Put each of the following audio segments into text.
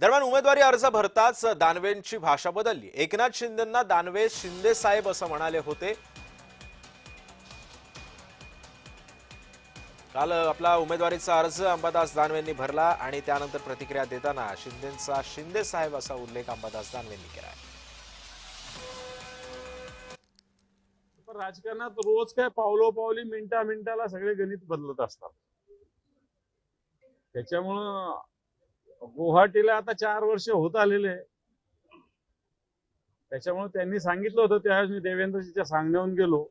दरम्यान उमेदवारी अर्ज भरताच दानवेंची भाषा बदलली। एकनाथ शिंदेंना दानवे शिंदे साहेब असं म्हणाले होते। काल आपला उमेदवारीचा अर्ज अंबादास दानवेंनी भरला आणि त्यानंतर प्रतिक्रिया देताना शिंदेंचा शिंदे साहेब असा उल्लेख अंबादास दानवेंनी केला। राजकारणात रोज काय पावलोपावली मिनिटाला सगळे गणित बदलत असतात। त्याच्यामुळं गुवाहाटीला आता 4 वर्ष होत आलेले। त्याच्यामुळे त्यांनी सांगितलं होतं त्यावेळेस मी देवेंद्रजीच्या सांगण्यावरून गेलो।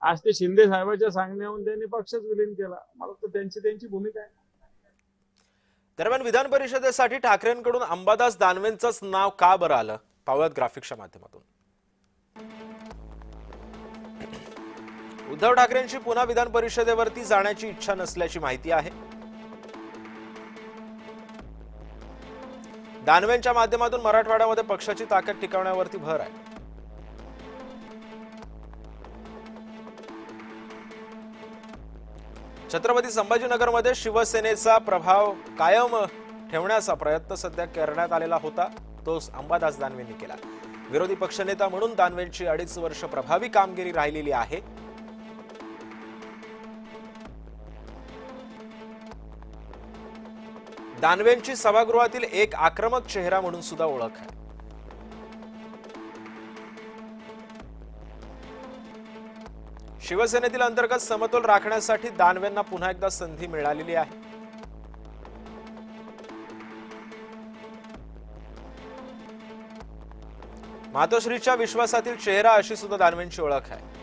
आज ते शिंदे साहेबांच्या सांगण्यावरून त्यांनी पक्षच विलीन केला। मला तर त्यांची भूमिका आहे। दरम्यान विधान परिषदेसाठी ठाकरेंकडून अंबादास दानवेंचंच नाव का बरं आलं, पाहूयात ग्राफिक्सच्या माध्यमातून। उद्धव ठाकरेंची पुन्हा विधान परिषदेवरती जाण्याची इच्छा नसल्याची माहिती आहे। दानवेंच्या माध्यमातून मराठवाड्यामध्ये पक्षाची ताकद टिकवण्यावरती भर आहे। छत्रपती संभाजीनगरमध्ये शिवसेनेचा प्रभाव कायम ठेवण्याचा प्रयत्न सध्या करण्यात आलेला होता, तो अंबादास दानवेंनी केला। विरोधी पक्षनेता म्हणून दानवेंची 2.5 वर्ष प्रभावी कामगिरी राहिलेली आहे। दानवेंची सभागृहातील एक आक्रमक चेहरा म्हणून सुद्धा ओळख आहे। शिवसेनेतील अंतर्गत समतोल राखण्यासाठी दानवेंना पुन्हा एकदा संधी मिळालेली आहे। मातोश्रीच्या विश्वासातील चेहरा अशी सुद्धा दानवेंची ओळख आहे।